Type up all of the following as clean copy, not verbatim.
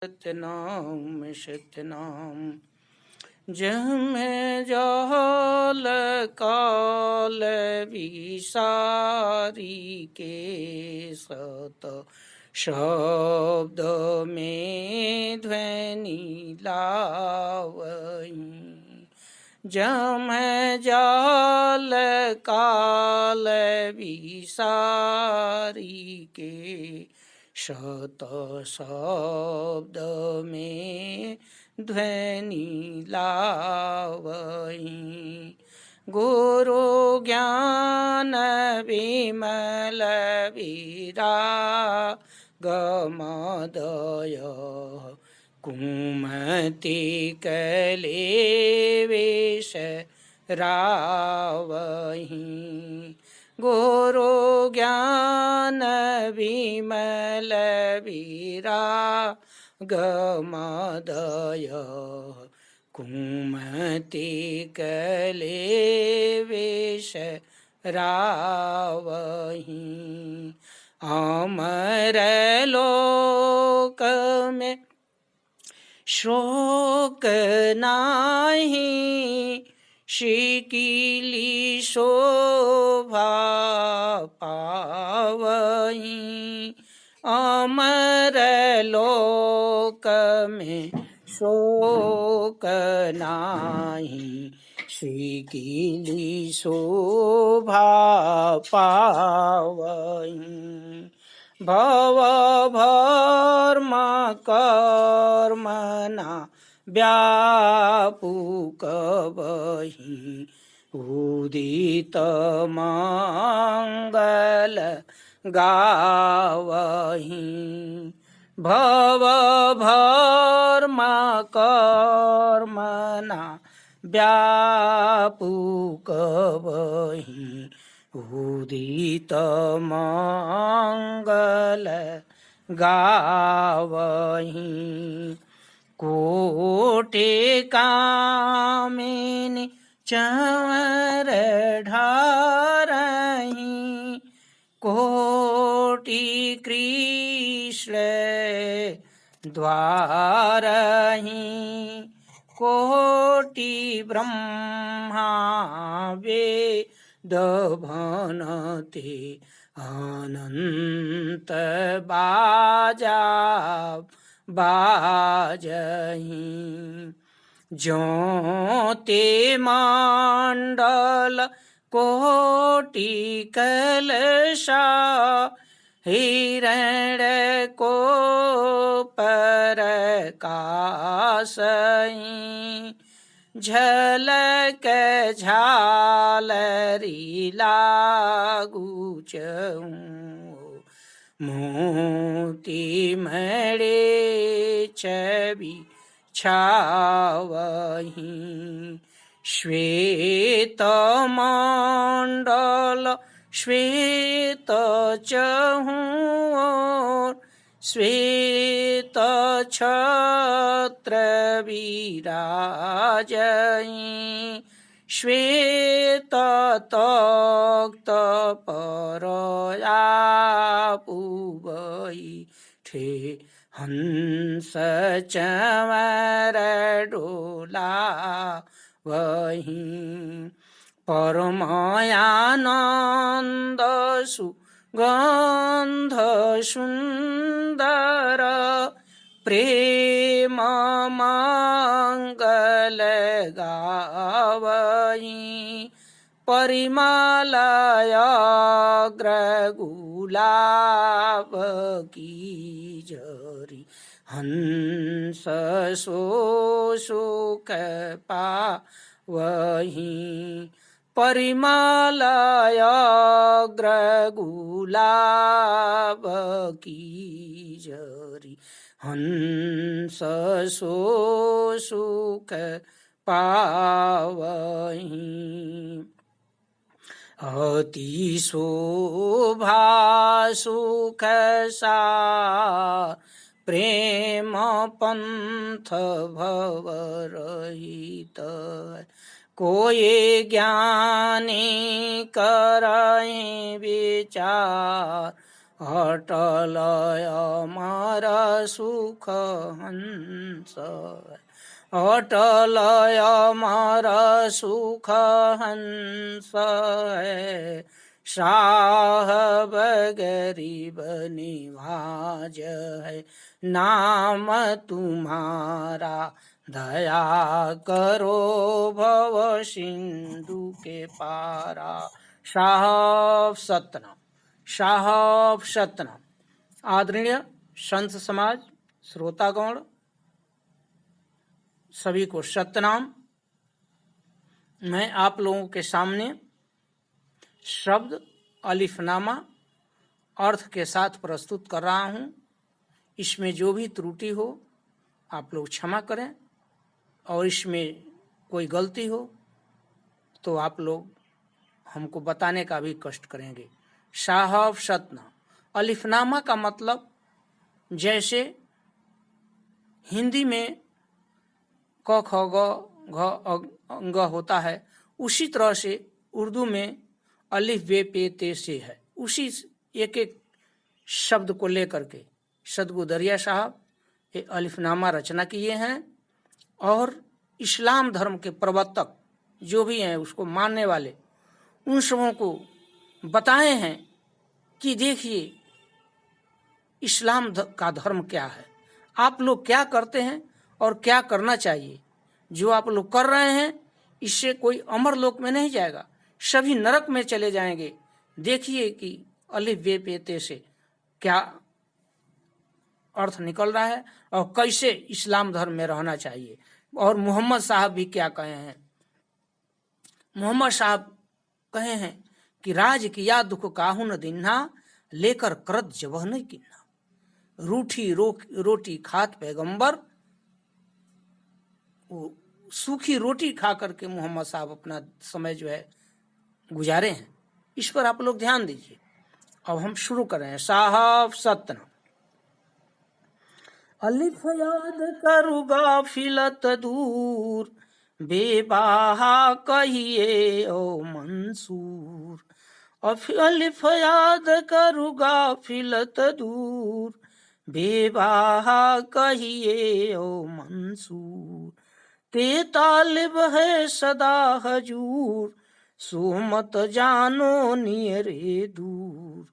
सतनाम सतनाम जहाँ जाल काल विसारी के सत शब्द में ध्वनि लावई जहाँ जाल काल विसारी के शत शब्द में ध्वनि लावई गुरु ज्ञान विमल विरागमदय कुमति कलेवेश रावहि गुरु ज्ञान विमल विरागमदय कुमति कलेवेश रावहि अमर लोक में शोक नाही शिकिली शोभा पावई अमर लोक में शोक नाही शिकिली शोभा पावई भव भर्म कर्मना व्यापुक बहि उदित मंगल गावहि भव भर्म कर्मना व्यापुक बहि उदित मंगल गावहि कोटि कामिनी चंवर ढारहि कोटि कृष्ण द्वारहि कोटि ब्रह्मा वेद भनते अनंत बाजा बाजहि ज्योति मंडल कोटि कलशा हिरण को परकाशहि झलक झालरी लागू मोती मणे छवि छावहि श्वेत मंडल श्वेत चहुओर श्वेत छत्र विराजहि श्वेत तक्त पर आपुबई ठे हंस चंवर डोला वही परमयानंद सुगंध सुंदर प्रेम मंगल गावई परिमलयाग्र गुलाब की जरी हंस सो सुख पावहि परिमलयाग्र गुलाब की जरी हंस सो सुख पावहि अति शोभा सुख सार प्रेम पंथ भव रहित कोई ज्ञानी करहि विचार अटल अमर सुख हंस है, अटल अमर सुख हंस है, साहब गरीब निवाज है, नाम तुम्हारा दया करो भव सिंधु के पारा। साहब सतनाम, साहब सतनाम। आदरणीय संत समाज, श्रोतागण, सभी को सतनाम। मैं आप लोगों के सामने शब्द अलिफनामा अर्थ के साथ प्रस्तुत कर रहा हूँ। इसमें जो भी त्रुटि हो आप लोग क्षमा करें, और इसमें कोई गलती हो तो आप लोग हमको बताने का भी कष्ट करेंगे। साहब सतनाम। अलिफनामा का मतलब जैसे हिंदी में क ख ग घ ग होता है, उसी तरह से उर्दू में अलिफ बे पे ते से है। उसी एक एक शब्द को लेकर के सदगुरु दरिया साहब ये अलिफनामा रचना किए हैं, और इस्लाम धर्म के प्रवर्तक जो भी हैं, उसको मानने वाले, उन सबों को बताए हैं कि देखिए इस्लाम का धर्म क्या है, आप लोग क्या करते हैं और क्या करना चाहिए। जो आप लोग कर रहे हैं इससे कोई अमर लोक में नहीं जाएगा, सभी नरक में चले जाएंगे। देखिए कि अलिफ बे पे ते से क्या अर्थ निकल रहा है और कैसे इस्लाम धर्म में रहना चाहिए। और मोहम्मद साहब भी क्या कहे हैं। मोहम्मद साहब कहे हैं कि राज किया दुख काहू न दिन्हा, लेकर करत जबह नहीं किन्हा। रूठी रोटी खात पैगंबर, वो सूखी रोटी खा करके मोहम्मद साहब अपना समय जो है गुजारे हैं। इस पर आप लोग ध्यान दीजिए। अब हम शुरू कर रहे हैं। साहब सतनाम। अलिफ याद करू गाफिलत दूर, बेबाहा कहिए ओ मंसूर। अलिफ याद करू गाफिलत दूर, बेबाहा कहिए ओ मंसूर। ते तालिब है सदा हजूर, सो मत जानो नियरे दूर।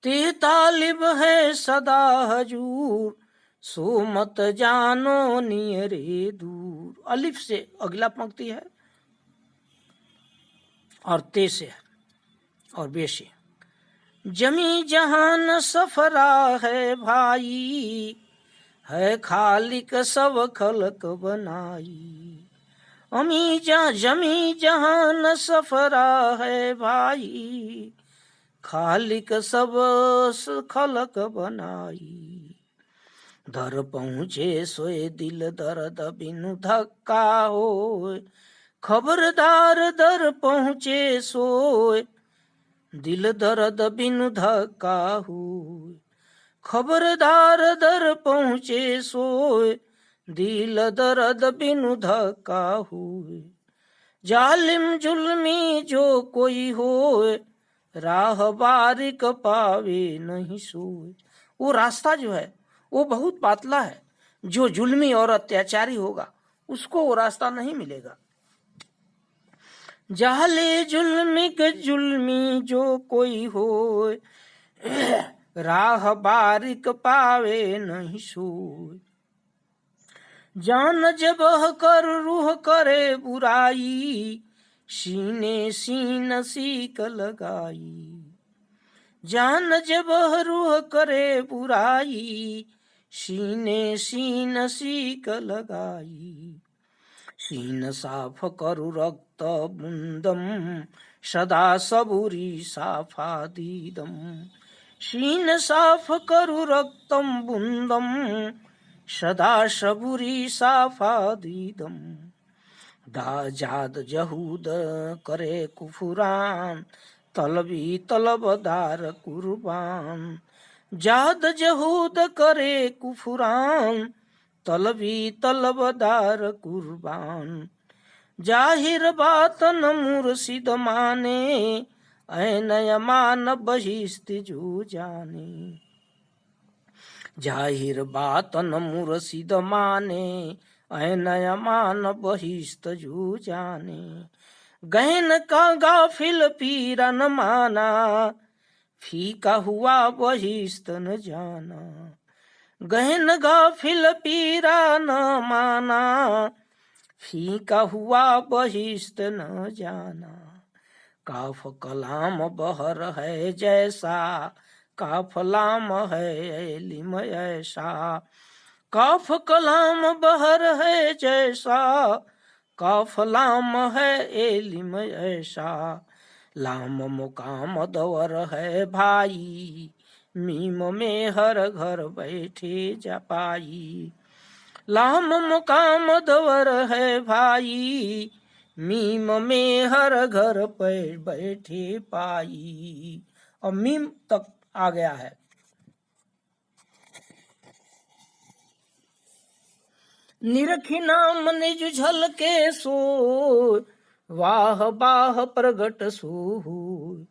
ते तालिब है सदा हजूर, सो मत जानो नियरे दूर। अलिफ से अगला पंक्ति है और ते से है और बे से। जमी जहान सफरा है भाई, है खालिक सब खलक बनाई। जमी जहान सफरा है भाई, खालिक सब खलक बनाई। दर पहुँचे सोए दिल दर्द बिनु धक्का होए, खबरदार दर पहुँचे सोए दिल दर्द बिनु धक्का होए। खबरदार दर पहुँचे सोए दिल दर्द बिनु धक्का होए। जालिम जुल्मी जो कोई होए, राह बारिक पावे नहीं सोए। वो रास्ता जो है वो बहुत पातला है, जो जुल्मी और अत्याचारी होगा उसको वो रास्ता नहीं मिलेगा। जाले जुल्मिक जुल्मी जो कोई होए, राह बारिक पावे नहीं सोए। जान जबह कर रूह करे बुराई, सीने सीन सीक लगाई। जान जबह रूह करे बुराई, सीने सीन सीक लगाई। सीन साफ करु रक्त बुंदम, सदा सबुरी साफा दीदम। सीन साफ करु रक्तम बुंदम, सदा सबुरी साफा दीदम। जाद जहूद करे कुफुरान, तलबी तलबदार कुर्बान। जाद जहूद करे कुफुरान, तलबी तलबदार कुर्बान। जाहिर बात न मुर्शिद माने, ऐन अमान बहिस्त जू जाने। जाहिर बात न मुरसिद माने, ऐन अमान बहिस्त जू जाने। गहन का गाफिल पीरा न माना, फीका हुआ बहिस्त न जाना। गहन गाफिल पीरा न माना, फीका हुआ बहिस्त न जाना। काफ कलाम बहर है जैसा, काफलाम है इल्म ऐसा। काफ कलाम बहर है जैसा, काफलाम है इल्म ऐसा। लाम मुकाम दवर है भाई, मीम में हर घर बैठे जपाई। लाम मुकाम दवर है भाई, मीम में हर घर पर बैठे पाई। और मीम तक आ गया है। निरखी नाम निज झल के सोय, वाह बाह प्रगट सोय।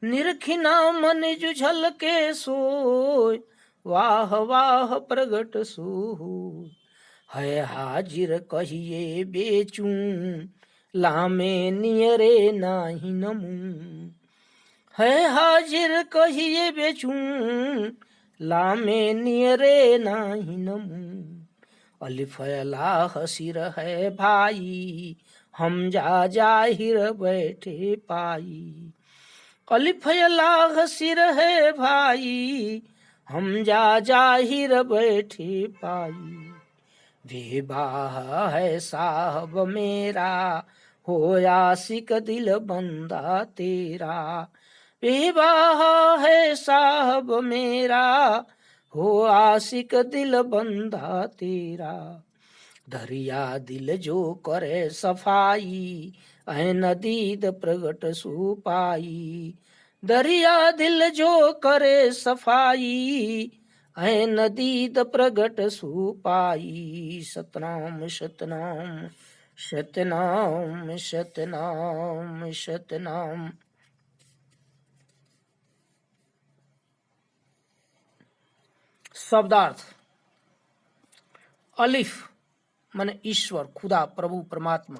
निरखी नाम निज झल के सोय, वाह वाह प्रगट सोय। है हाजिर कहिए बेचूं, लामे नियरे नाही नमूं। है हाजिर कहिए बेचूं, लामे नियरे नाही नमूं। अलिफ अलाह सिर है भाई, हम जा जाहिर बैठे पाई। अलिफ अलाह सिर है भाई, हम जा जाहिर बैठे पाई। बेबाह है साहब मेरा, हो आशिक दिल बंदा तेरा। बेबाह है साहब मेरा, हो आशिक दिल बंदा तेरा। दरिया दिल जो करे सफाई, ऐ नदीद प्रगट सुपाई। दरिया दिल जो करे सफाई, ऐ नदीद प्रगट सुपाई। सतनाम सतनाम सतनाम सतनाम सतनाम। शब्दार्थ। अलिफ माने ईश्वर, खुदा, प्रभु, परमात्मा।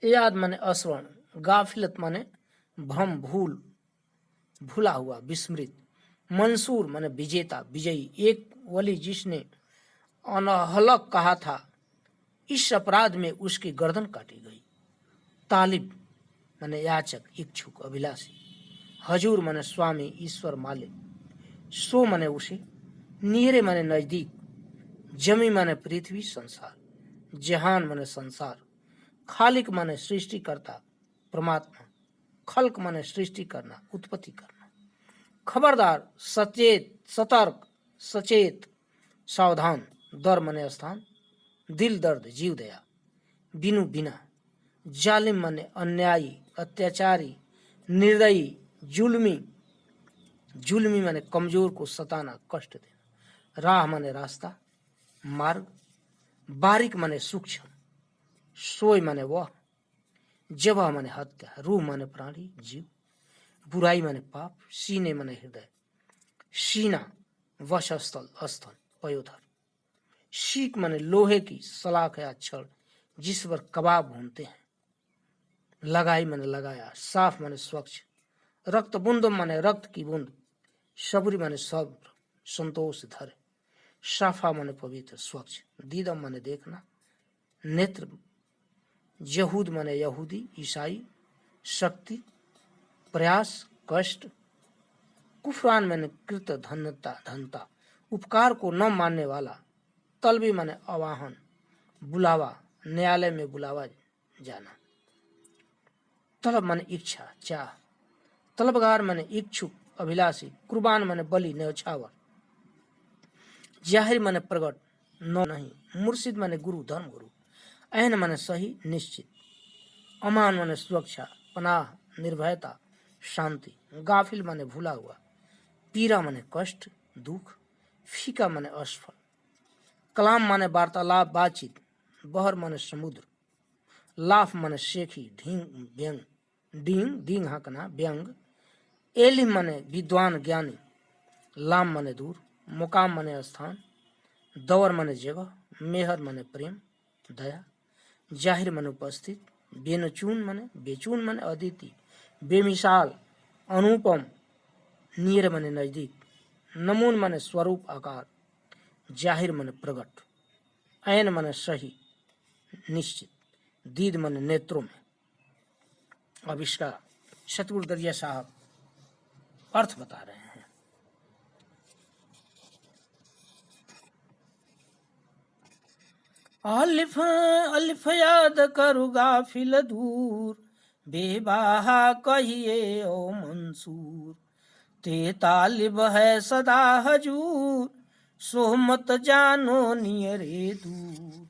याद माने अस्वर्ण, गाफिलत माने भ्रम, भूल, भूला हुआ, विस्मृत। मंसूर माने विजेता, विजयी। एक वली जिसने अनहलक कहा था, इस अपराध में उसकी गर्दन काटी गई। तालिब माने याचक, इच्छुक, अभिलाषी। हजूर माने स्वामी, ईश्वर, मालिक। सो माने उसे। नीरे माने नजदीक। जमी माने पृथ्वी, संसार। जहान माने संसार। खालिक माने सृष्टिकर्ता, परमात्मा। खल्क माने सृष्टि करना, उत्पत्ति करना। खबरदार, सचेत, सतर्क, सचेत, सावधान। दर माने स्थान। दिल दर्द, जीव दया। बिनु बिना। जालिम माने अन्यायी, अत्याचारी, निर्दयी, जुल्मी। जुल्मी माने कमजोर को सताना, कष्ट देना। राह माने रास्ता, मार्ग। बारीक माने सूक्ष्म। सोय माने वह। जबह माने हत्या। रूह माने प्राणी, जीव। बुराई माने पाप। सीने माने हृदय। सीना वशस्थल, स्थल, पयोधर। सीक माने लोहे की सलाख या छड़ जिस पर कबाब भूनते हैं। लगाई माने लगाया। साफ माने स्वच्छ। रक्त बूंद माने रक्त की बूंद। सबरी माने सब्र, संतोष, धैर्य। साफा माने पवित्र, स्वच्छ। दीदम माने देखना, नेत्र। यहूद माने यहूदी, ईसाई। शक्ति, प्रयास, कष्ट। कुफरान माने कृत, धनता। उपकार को न मानने वाला। तलबी माने आवाहन, बुलावा, न्यायालय में बुलावा जाना। तलब माने इच्छा, चाह। तलबगार माने इच्छुक, अभिलाषी। कुर्बान माने बलि, न्यौछावर। जाहिर माने प्रगट, न नहीं। मुर्शिद माने गुरु, धर्म गुरु। ऐन माने सही, निश्चित। अमान माने सुरक्षा, पनाह, निर्भयता, शांति। गाफिल माने भूला हुआ। पीरा माने कष्ट, दुख। फीका माने असफल। कलाम माने वार्तालाप, बातचीत। बहर माने समुद्र। लाफ माने शेखी, ढींग व्यंग, डींग दींग हाँकना व्यंग। एलिम माने विद्वान ज्ञानी। लाम माने दूर। मुकाम माने स्थान। दौर माने जगह। मेहर माने प्रेम दया। जाहिर माने उपस्थित। बेनचून माने बेचून माने अदिति। बेमिसाल अनुपम। नियर माने नजदीक। नमून माने स्वरूप आकार। जाहिर माने प्रकट। ऐन माने सही निश्चित। दीद माने नेत्रों में। अब इसका सतगुरु दरिया साहब अर्थ बता रहे हैं। अलिफ अलिफ याद करू गाफिल दूर, बेबाहा कहिए ओ मंसूर। ते तालिब है सदा हजूर, सोहमत जानो नियरे दूर।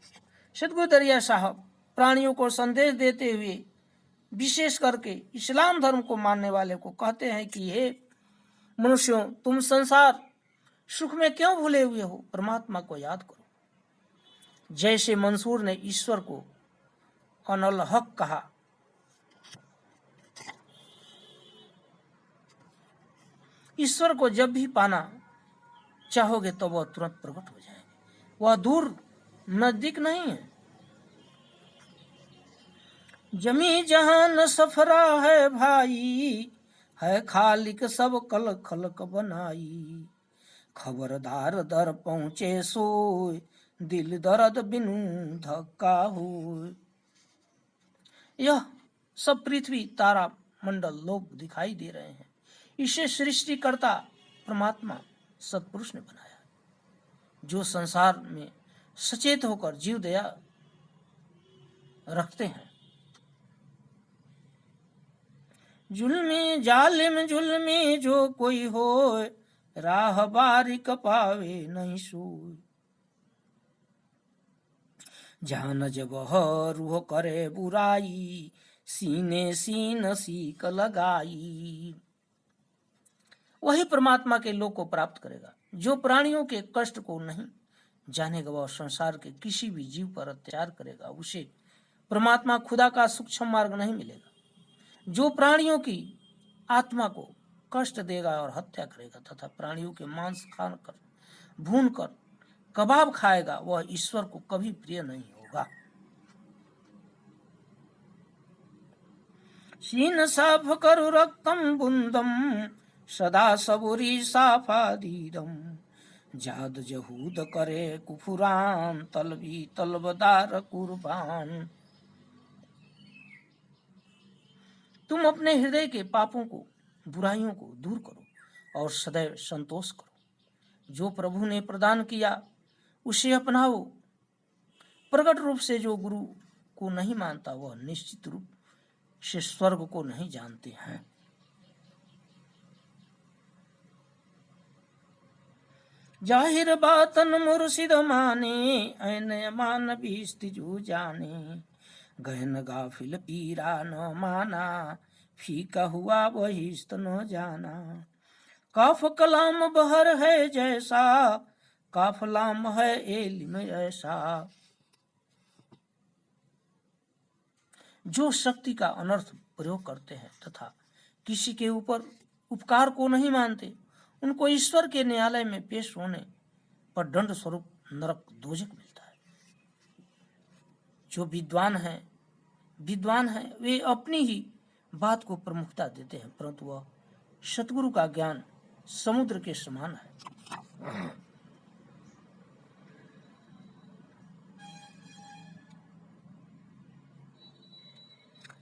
सतगुरु दरिया साहब प्राणियों को संदेश देते हुए विशेष करके इस्लाम धर्म को मानने वाले को कहते हैं कि हे मनुष्यों, तुम संसार सुख में क्यों भूले हुए हो, परमात्मा को याद करो। जैसे मंसूर ने ईश्वर को अनल हक कहा, ईश्वर को जब भी पाना चाहोगे तो वह तुरंत प्रकट हो जाएंगे। वह दूर नजदीक नहीं है। जमी जहान सफरा है भाई, है खालिक सब कल खलक बनाई। खबरदार दर पहुंचे सोय, दिल दर्द बिनु धक्का हो। यह सब पृथ्वी तारा मंडल लोग दिखाई दे रहे हैं। इसे सृष्टिकर्ता परमात्मा सत्पुरुष ने बनाया, जो संसार में सचेत होकर जीव दया रखते हैं। जुल्मी जालिम जुल्मी जो कोई हो, राह बारिक पावे नहीं सोए। जान जब रूह करे बुराई, सीने सीन सीक लगाई। वही परमात्मा के लोक को प्राप्त करेगा। जो प्राणियों के कष्ट को नहीं जानेगा, वह संसार के किसी भी जीव पर अत्याचार करेगा, उसे परमात्मा खुदा का सूक्ष्म मार्ग नहीं मिलेगा। जो प्राणियों की आत्मा को कष्ट देगा और हत्या करेगा तथा प्राणियों के मांस खाकर भून कर कबाब खाएगा, वह ईश्वर को कभी प्रिय नहीं होगा। सीन साफ करु रक्तम बुंदम, सदा सबुरी साफादीदम। जाद जहूद करे कुफुरान, तलबी तलबदार कुर्बान। तुम अपने हृदय के पापों को, बुराइयों को दूर करो और सदैव संतोष करो। जो प्रभु ने प्रदान किया उसे अपनाओ। प्रकट रूप से जो गुरु को नहीं मानता, वह निश्चित रूप से स्वर्ग को नहीं जानते हैं। जाहिर बातन मुर्शिद माने, ऐन मान बीस्तिजू जाने। गहन गाफिल पीरा न माना, फीका हुआ बहिस्त न जाना। काफ कलाम बहर है जैसा, काफलाम है एलिम ऐसा। जो शक्ति का अनर्थ प्रयोग करते हैं तथा किसी के ऊपर उपकार को नहीं मानते, उनको ईश्वर के न्यायालय में पेश होने पर दंड स्वरूप नरक दोजक मिलता है। जो विद्वान है वे अपनी ही बात को प्रमुखता देते हैं, परंतु वह सतगुरु का ज्ञान समुद्र के समान है।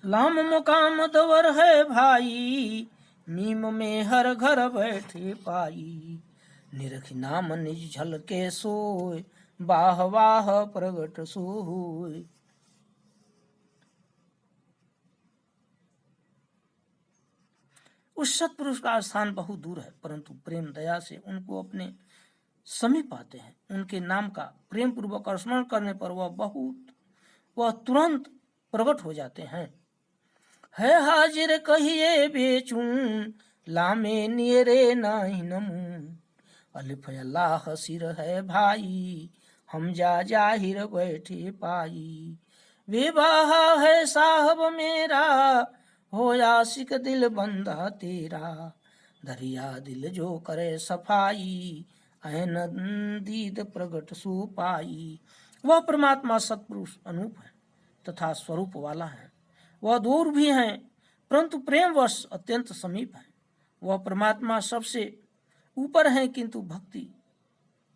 लाम मुकाम दवर है भाई, मीम में हर घर बैठे पाई। निरखी नाम निज झल के सोय, बाह वाह प्रगट सोय। उस सत्पुरुष का स्थान बहुत दूर है, परंतु प्रेम दया से उनको अपने समीप आते हैं। उनके नाम का प्रेम पूर्वक स्मरण करने पर वह तुरंत प्रकट हो जाते हैं। है हाजिर कहिए बेचूं, लामे नियरे नाही नमूं। अलिफ अल्लाह सिर है भाई, हम जा जाहिर बैठे पाई। विवाह है साहब मेरा, हो आशिक दिल बंदा तेरा, दरिया दिल जो करे सफाई, ऐन दीद प्रगट सु पाई। वह परमात्मा सत्पुरुष अनूप है तथा स्वरूप वाला है। वह दूर भी है परंतु प्रेमवश अत्यंत समीप है। वह परमात्मा सबसे ऊपर है किंतु भक्ति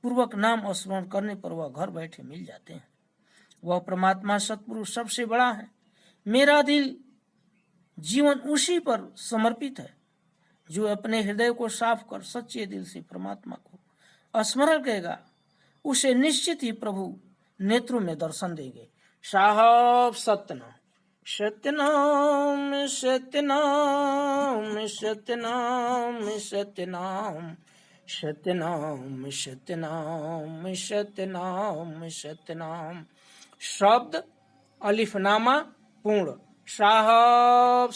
पूर्वक नाम स्मरण करने पर वह घर बैठे मिल जाते हैं। वह परमात्मा सत्पुरुष सबसे बड़ा है। मेरा दिल जीवन उसी पर समर्पित है। जो अपने हृदय को साफ कर सच्चे दिल से परमात्मा को स्मरण करेगा उसे निश्चित ही प्रभु नेत्रों में दर्शन देंगे। साहब सत्यनाम सत्यनाम सत्यनाम सत्यनाम सत्यनाम सत्यनाम सत्यनाम सत्यनाम सत्यनाम। शब्द अलिफनामा पूर्ण। साहब